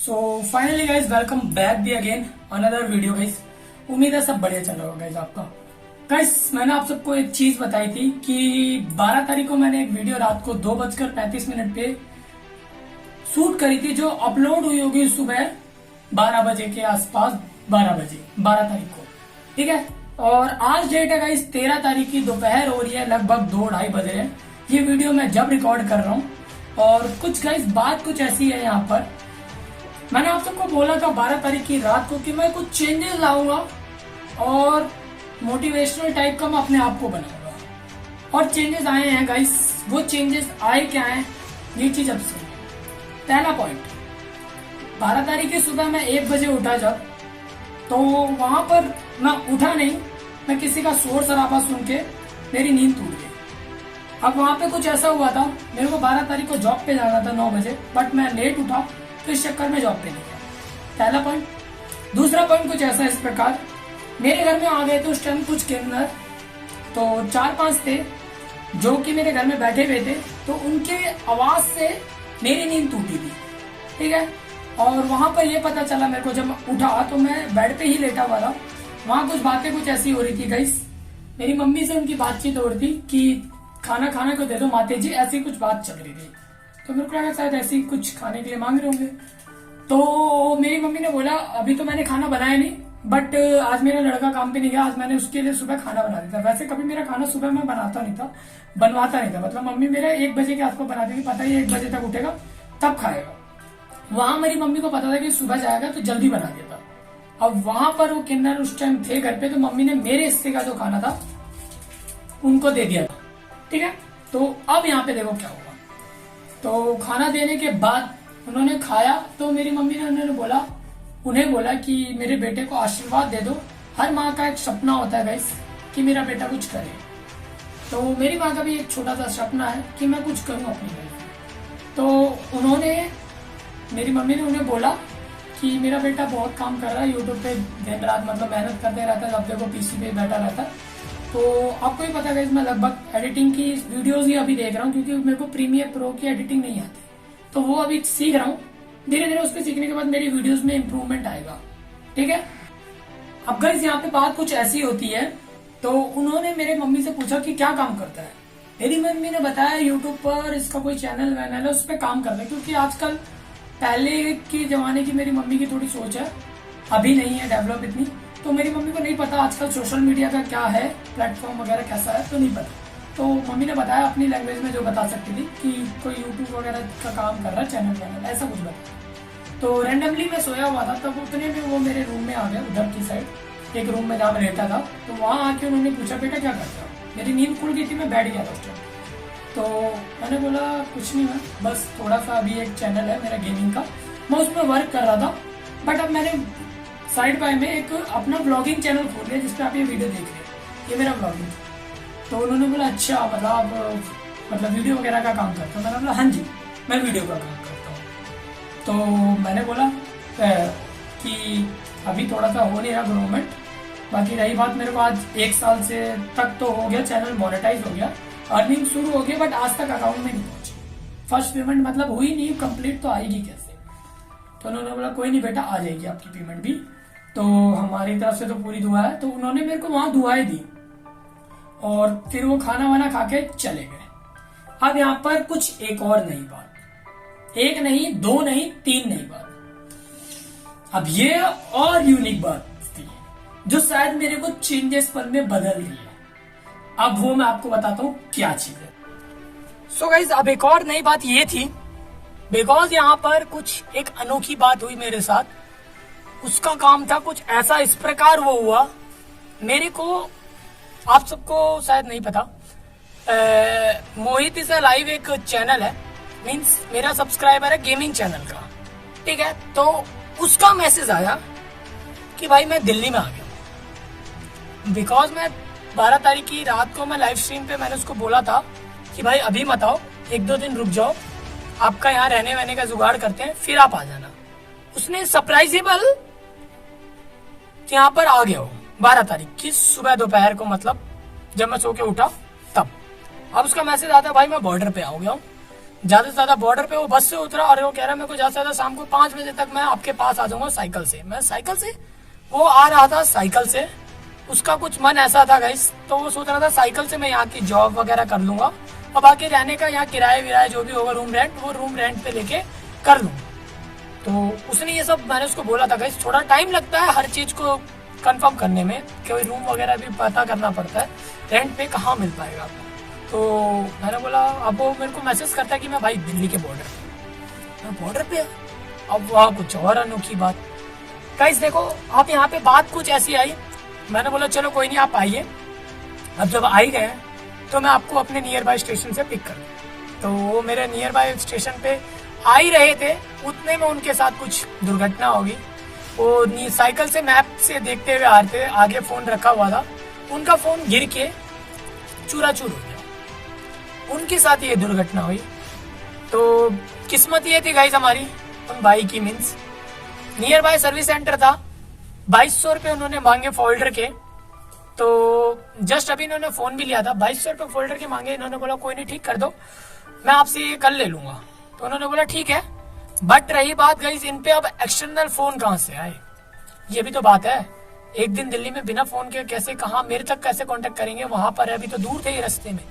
So finally guys welcome back the again another video guys. उम्मीद है सब बढ़िया चल रहा होगा गाइज आपका। गाइज मैंने आप सबको एक चीज बताई थी कि 12 तारीख को मैंने एक वीडियो रात को 2:35 पे शूट करी थी जो अपलोड हुई होगी सुबह 12 बजे के आसपास, 12 बजे 12 तारीख को, ठीक है। और आज डेट है गाइज 13 तारीख की, दोपहर हो रही है, लगभग 2-2:30 बज रहे हैं। ये वीडियो मैं जब रिकॉर्ड कर रहा हूँ और कुछ गाइज बात कुछ ऐसी है यहाँ पर। मैंने आप सबको बोला था 12 तारीख की रात को कि मैं कुछ चेंजेस लाऊंगा और मोटिवेशनल टाइप का मैं अपने आप को बनाऊंगा, और चेंजेस आए हैं गाइस। वो चेंजेस आए क्या हैं ये चीज अब सुनिए। पहला पॉइंट, 12 तारीख की सुबह मैं 1 बजे उठा जब, तो वहां पर मैं उठा नहीं, मैं किसी का शोर शराबा सुन के मेरी नींद टूट गई। अब वहां पे कुछ ऐसा हुआ था, मेरे को 12 तारीख को जॉब पे जाना था 9 बजे, बट मैं लेट उठा तो इस चक्कर में जॉब पे नहीं गया। पहला पॉइंट। दूसरा पॉइंट कुछ ऐसा इस प्रकार, मेरे घर में आ गए थे उस टाइम कुछ किन्नर, तो 4-5 थे जो कि मेरे घर में बैठे हुए थे, तो उनके आवाज से मेरी नींद टूटी थी, ठीक है। और वहां पर ये पता चला मेरे को, जब उठा तो मैं बेड पे ही लेटा हुआ था। वहां कुछ बातें कुछ ऐसी हो रही थी गाइस, मेरी मम्मी से उनकी बातचीत हो रही थी कि खाना खाने को दे दो माते जी, ऐसी कुछ बात चल रही थी। तो मेरे को लगा शायद ऐसी कुछ खाने के लिए मांग रहे होंगे। तो मेरी मम्मी ने बोला अभी तो मैंने खाना बनाया नहीं, बट आज मेरा लड़का काम पे नहीं गया, आज मैंने उसके लिए सुबह खाना बना दिया था। वैसे कभी मेरा खाना सुबह मैं बनवाता नहीं था, मतलब मम्मी मेरा 1 बजे के आसपास बनाती थी, पता ही 1 बजे तक उठेगा तब खाएगा। वहां मेरी मम्मी को पता था कि सुबह जाएगा तो जल्दी बना दिया था। अब वहां पर वो किन्नर उस टाइम थे घर पे, तो मम्मी ने मेरे हिस्से का जो खाना था उनको दे दिया था, ठीक है। तो अब यहाँ पे देखो क्या हुआ। तो खाना देने के बाद उन्होंने खाया, तो मेरी मम्मी ने उन्हें बोला कि मेरे बेटे को आशीर्वाद दे दो। हर माँ का एक सपना होता है गाइस कि मेरा बेटा कुछ करे, तो मेरी माँ का भी एक छोटा सा सपना है कि मैं कुछ करूँ अपनी लाइफ में। तो मेरी मम्मी ने उन्हें बोला कि मेरा बेटा बहुत काम कर रहा है यूट्यूब पे, दिन रात मतलब मेहनत करते रहता है, अब देखो पीसी पे बैठा रहता है। तो आपको ही पता है मैं लगभग एडिटिंग की वीडियोस ही अभी देख रहा हूँ, क्योंकि मेरे को प्रीमियर प्रो की एडिटिंग नहीं आती, तो वो अभी सीख रहा हूँ। धीरे धीरे उसको सीखने के बाद मेरी वीडियोस में इम्प्रूवमेंट आएगा, ठीक है। अब गाइस यहाँ पे बात कुछ ऐसी होती है, तो उन्होंने मेरे मम्मी से पूछा कि क्या काम करता है। मेरी मम्मी ने बताया यूट्यूब पर इसका कोई चैनल वैनल है, उस पर काम कर रहा है। क्योंकि आजकल पहले के जमाने की मेरी मम्मी की थोड़ी सोच है, अभी नहीं है डेवलप इतनी, तो मेरी मम्मी को नहीं पता आजकल सोशल मीडिया का क्या है, प्लेटफॉर्म वगैरह कैसा है, तो नहीं पता। तो मम्मी ने बताया अपनी लैंग्वेज में जो बता सकती थी कि कोई यूट्यूब वगैरह का काम कर रहा है, चैनल वैनल ऐसा कुछ बताया। तो रैंडमली मैं सोया हुआ था, तब उतने में वो मेरे रूम में आ गया, उधर की साइड एक रूम में जहाँ मैं रहता था। तो वहाँ आके उन्होंने पूछा बेटा क्या करता हो। मेरी नींद खुल गई थी, मैं बैठ गया था उस टाइम। तो मैंने बोला कुछ नहीं, मैं बस थोड़ा सा अभी एक चैनल है मेरा गेमिंग का, मैं उसमें वर्क कर रहा था, बट अब मैंने साइड बाय में एक अपना ब्लॉगिंग चैनल खोल लिया जिसपे आप ये वीडियो देख रहे हैं, ये मेरा ब्लॉगिंग। तो उन्होंने बोला अच्छा मतलब वीडियो वगैरह का काम करता हूँ। मैंने बोला हाँ जी मैं वीडियो का काम करता हूँ। तो मैंने बोला कि अभी थोड़ा सा हो नहीं रहा ग्रोमेंट, बाकी रही बात, मेरे को आज 1 साल से तक तो हो गया, चैनल मोनेटाइज हो गया, अर्निंग शुरू हो गई, बट आज तक अकाउंट में नहीं पहुंची। फर्स्ट पेमेंट मतलब हुई नहीं, कंप्लीट तो आएगी कैसे। तो उन्होंने बोला कोई नहीं बेटा आ जाएगी आपकी पेमेंट भी, तो हमारी तरफ से तो पूरी दुआ है। तो उन्होंने मेरे को वहां दुआएं दी और फिर वो खाना वाना खा के चले गए। अब यहाँ पर कुछ एक और नई बात, 1 नहीं 2 नहीं 3 नई बात। अब ये और यूनिक बात थी जो शायद मेरे को चेंजेस पर में बदल रही है। अब वो मैं आपको बताता हूँ क्या चीज है। सो गाइस अब एक और नई बात ये थी, बिकॉज यहाँ पर कुछ एक अनोखी बात हुई मेरे साथ। उसका काम था कुछ ऐसा, इस प्रकार वो हुआ मेरे को, आप सबको शायद नहीं पता, मोहित इज लाइव एक चैनल है, मींस मेरा सब्सक्राइबर है गेमिंग चैनल का, ठीक है। तो उसका मैसेज आया कि भाई मैं दिल्ली में आ गया। बिकॉज मैं 12 तारीख की रात को मैं लाइव स्ट्रीम पे मैंने उसको बोला था कि भाई अभी मत आओ, 1-2 दिन रुक जाओ, आपका यहाँ रहने वहने का जुगाड़ करते हैं, फिर आप आ जाना। उसने सरप्राइजेबल यहाँ पर आ गया हो 12 तारीख की सुबह दोपहर को, मतलब जब मैं सो के उठा तब। अब उसका मैसेज आता है भाई मैं बॉर्डर पे आ गया हूँ, ज्यादा से ज्यादा बॉर्डर पे वो बस से उतरा और वो कह रहा है मेरे को ज्यादा से ज्यादा शाम को 5 बजे तक मैं आपके पास आ जाऊंगा साइकिल से। मैं साइकिल से, वो आ रहा था साइकिल से, उसका कुछ मन ऐसा था गाइस, तो वो सोच रहा था साइकिल से मैं यहाँ की जॉब वगैरह कर लूंगा और बाकी रहने का यहाँ किराए विराए जो भी होगा रूम रेंट, वो रूम रेंट पे लेके कर लूंगा। तो उसने ये सब, मैंने उसको बोला था गाइस थोड़ा टाइम लगता है हर चीज को कंफर्म करने में, कोई रूम वगैरह भी पता करना पड़ता है, रेंट पे कहाँ मिल पाएगा आपको। तो मैंने बोला, अब वो मेरे को मैसेज करता है कि मैं भाई दिल्ली के बॉर्डर पे, मैं बॉर्डर पे। अब वहाँ कुछ और अनोखी बात गाइस, देखो आप यहाँ पे बात कुछ ऐसी आई, मैंने बोला चलो कोई नहीं आप आइए। अब जब आ ही गए तो मैं आपको अपने नियर बाय स्टेशन से पिक कर दूँ। तो वो मेरे नियर बाय स्टेशन पे आ ही रहे थे, उतने में उनके साथ कुछ दुर्घटना होगी। वो साइकिल से मैप से देखते हुए आ रहे थे, आगे फोन रखा हुआ था, उनका फोन गिर के चूराचूर हो गया, उनके साथ ये दुर्घटना हुई। तो किस्मत ये थी गाइस हमारी उन भाई की, means near by service centre था, 2200 रुपये उन्होंने मांगे फोल्डर के। तो जस्ट अभी इन्होंने फोन भी लिया था, 2200 रुपये फोल्डर के मांगे, इन्होंने बोला कोई नहीं ठीक कर दो, मैं आपसे ये कल ले लूंगा। तो उन्होंने बोला ठीक है, बट रही बात गाइस इन पे अब एक्सटर्नल फोन कहाँ से आए, ये भी तो बात है। एक दिन दिल्ली में बिना फोन के कैसे, कहाँ मेरे तक कैसे कांटेक्ट करेंगे, वहां पर अभी तो दूर थे ये रास्ते में।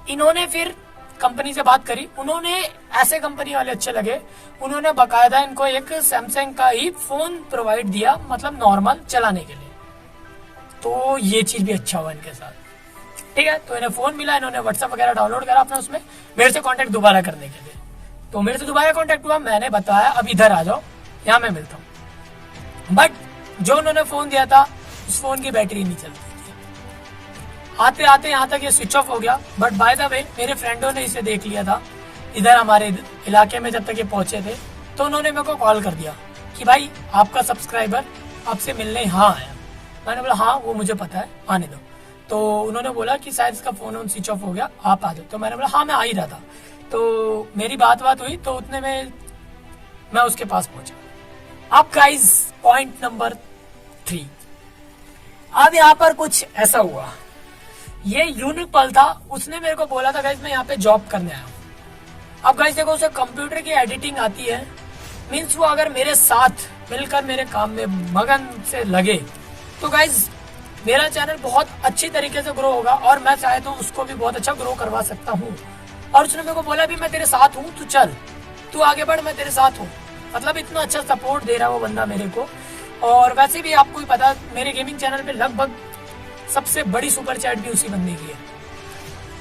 इन्होंने फिर कंपनी से बात करी, उन्होंने ऐसे कंपनी वाले अच्छे लगे, उन्होंने बकायदा इनको एक सैमसंग का ही फोन प्रोवाइड दिया, मतलब नॉर्मल चलाने के लिए। तो ये चीज भी अच्छा हुआ इनके साथ, ठीक है। तो इन्हें फोन मिला, इन्होंने व्हाट्सएप वगैरह डाउनलोड करा अपना, उसमें मेरे से कांटेक्ट दोबारा करने के लिए। तो मेरे से दोबारा कांटेक्ट हुआ, मैंने बताया अब इधर आ जाओ, यहाँ मैं मिलता हूँ। बट जो उन्होंने फोन दिया था उस फोन की बैटरी नहीं चलती थी, आते आते यहाँ तक ये स्विच ऑफ हो गया। बट बाय द वे मेरे फ्रेंडों ने इसे देख लिया था इधर हमारे इलाके में, जब तक ये पहुंचे थे तो उन्होंने मेरे को कॉल कर दिया कि भाई आपका सब्सक्राइबर आपसे मिलने यहाँ आया। मैंने बोला हाँ वो मुझे पता है, आने दो। तो उन्होंने बोला कि शायद इसका फोन ऑन स्विच ऑफ हो गया, आप आ जाओ। तो मैंने बोला हाँ मैं आ ही रहा था। तो मेरी बात हुई, तो उतने में मैं उसके पास पहुंचा। अब गाइस पॉइंट नंबर 3, अब यहाँ पर कुछ ऐसा हुआ, ये यूनिक पल था, उसने मेरे को बोला था गाइस मैं यहाँ पे जॉब करने आया हूँ। अब गाइस देखो उसे कंप्यूटर की एडिटिंग आती है, मीन्स वो अगर मेरे साथ मिलकर मेरे काम में मगन से लगे तो गाइस मेरा चैनल बहुत अच्छी तरीके से ग्रो होगा और मैं चाहे तो उसको भी बहुत अच्छा ग्रो करवा सकता हूँ। और उसने मेरे को बोला भी मैं तेरे साथ हूँ, तू चल, तू आगे बढ़, मैं तेरे साथ हूँ। मतलब इतना अच्छा सपोर्ट दे रहा है वो बंदा मेरे को। और वैसे भी आपको ही पता, मेरे गेमिंग चैनल पे लगभग सबसे बड़ी सुपर चैट भी उसी बंदे की है।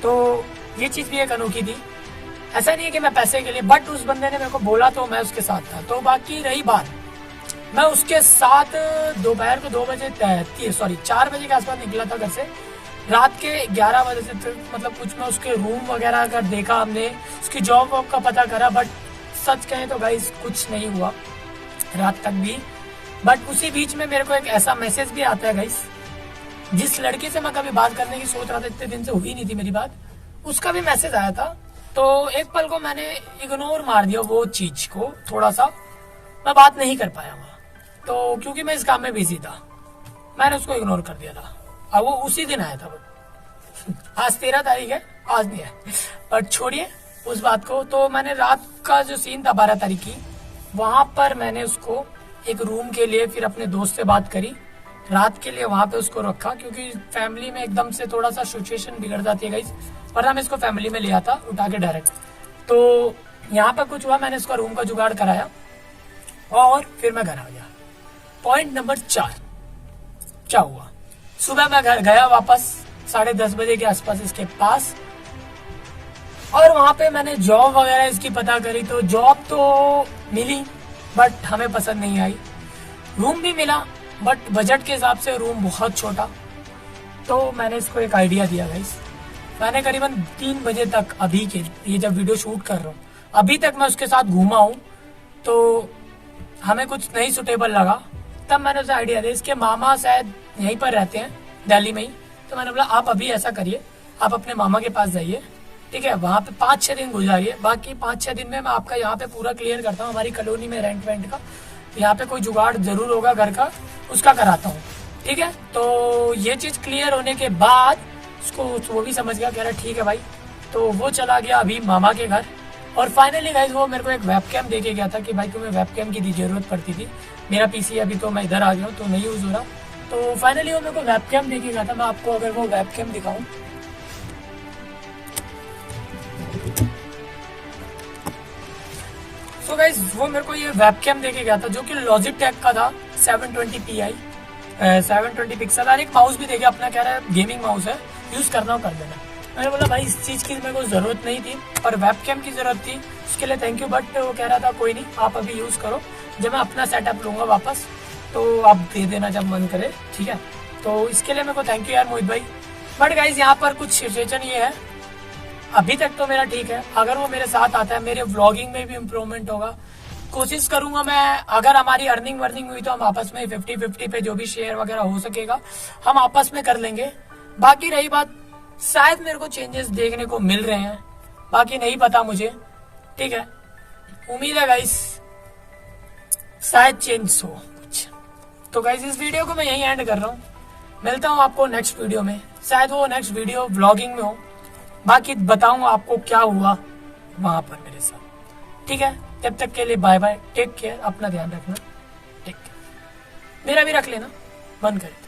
तो ये चीज भी एक अनोखी थी। ऐसा नहीं है कि मैं पैसे के लिए, बट उस बंदे ने मेरे को बोला तो मैं उसके साथ था। तो बाकी रही बात, मैं उसके साथ दोपहर को 4 बजे के आसपास निकला था घर से, रात के 11 बजे से मतलब कुछ मैं उसके रूम वगैरह अगर देखा, हमने उसकी जॉब वॉब का पता करा, बट सच कहें तो गाइस कुछ नहीं हुआ रात तक भी। बट उसी बीच में मेरे को एक ऐसा मैसेज भी आता है गाइस, जिस लड़के से मैं कभी बात करने की सोच रहा था, इतने दिन से हुई नहीं थी मेरी बात, उसका भी मैसेज आया था। तो एक पल को मैंने इग्नोर मार दिया वो चीज को, थोड़ा सा मैं बात नहीं कर पाया वहां, तो क्योंकि मैं इस काम में बिजी था, मैंने उसको इग्नोर कर दिया था। अब वो उसी दिन आया था, आज 13 तारीख है, आज नहीं है, बट छोड़िए उस बात को। तो मैंने रात का जो सीन था 12 तारीख की, वहां पर मैंने उसको एक रूम के लिए फिर अपने दोस्त से बात करी, रात के लिए वहां पे उसको रखा, क्योंकि फैमिली में एकदम से थोड़ा सा सिचुएशन बिगड़ जाती है गाइस, वरना मैं इसको फैमिली में ले आता उठा के डायरेक्ट। तो यहाँ पर कुछ हुआ, मैंने इसका रूम का जुगाड़ कराया और फिर मैं घर आ गया। पॉइंट नंबर 4, क्या हुआ, सुबह मैं घर गया वापस 10:30 बजे के आसपास इसके पास, और वहां पे मैंने जॉब वगैरह इसकी पता करी। तो जॉब तो मिली बट हमें पसंद नहीं आई, रूम भी मिला बट बजट के हिसाब से रूम बहुत छोटा। तो मैंने इसको एक आइडिया दिया गाइस, मैंने करीबन 3 बजे तक, अभी के ये जब वीडियो शूट कर रहा हूँ, अभी तक मैं उसके साथ घूमा हूँ, तो हमें कुछ नहीं सुटेबल लगा। तब मैंने उसे आइडिया दिया, इसके मामा शायद यहीं पर रहते हैं दिल्ली में ही। तो मैंने बोला आप अभी ऐसा करिए, आप अपने मामा के पास जाइए, ठीक है, वहां पे 5-6 दिन गुजारिए, बाकी 5-6 दिन में मैं आपका यहाँ पे पूरा क्लियर करता हूँ, हमारी कॉलोनी में रेंट वेंट का, यहाँ पे कोई जुगाड़ जरूर होगा घर का, उसका कराता हूँ, ठीक है। तो ये चीज क्लियर होने के बाद उसको वो भी समझ गया, कह रहा ठीक है भाई। तो वो चला गया अभी मामा के घर, और फाइनली गाइज वो मेरे को एक वेबकैम दे के गया था कि भाई तुम्हें वेबकैम की जरूरत पड़ती थी। मेरा पीसी अभी तो मैं इधर आ गया हूँ तो नहीं यूज हो रहा, तो फाइनली वो मेरे को वेबकैम दे के गया था। मैं आपको अगर वो वेबकैम दिखाऊं, तो गाइज वो मेरे को ये वेबकैम देके गया था जो कि लॉजिटेक का था 720 Pi 720 पिक्सल। और एक माउस भी देके अपना कह रहा है गेमिंग माउस है, यूज करना हो कर देना। मैंने बोला भाई इस चीज की मेरे को जरूरत नहीं थी और वेबकैम की जरूरत थी, उसके लिए थैंक यू। बट वो कह रहा था कोई नहीं आप अभी यूज करो, जब मैं अपना सेटअप लूंगा वापस तो आप दे देना जब मन करे, ठीक है। तो इसके लिए मेरे को थैंक यू यार मोहित भाई। बट गाइज यहाँ पर कुछ सिचुएशन ये है, अभी तक तो मेरा ठीक है, अगर वो मेरे साथ आता है मेरे व्लॉगिंग में भी इम्प्रूवमेंट होगा। कोशिश करूंगा मैं, अगर हमारी अर्निंग वर्निंग हुई तो हम आपस में 50-50 पे जो भी शेयर वगैरह हो सकेगा हम आपस में कर लेंगे। बाकी रही बात, शायद मेरे को चेंजेस देखने को मिल रहे हैं, बाकी नहीं पता मुझे, ठीक है। उम्मीद है गाइस शायद चेंज हो कुछ। तो गाइस इस वीडियो को मैं यहीं एंड कर रहा हूँ, मिलता हूँ आपको नेक्स्ट वीडियो में। शायद वो नेक्स्ट वीडियो व्लॉगिंग में हो, बाकी बताऊंगा आपको क्या हुआ वहां पर मेरे साथ, ठीक है। तब तक के लिए बाय बाय, टेक केयर, अपना ध्यान रखना, टेक केयर, मेरा भी रख लेना, बंद करें।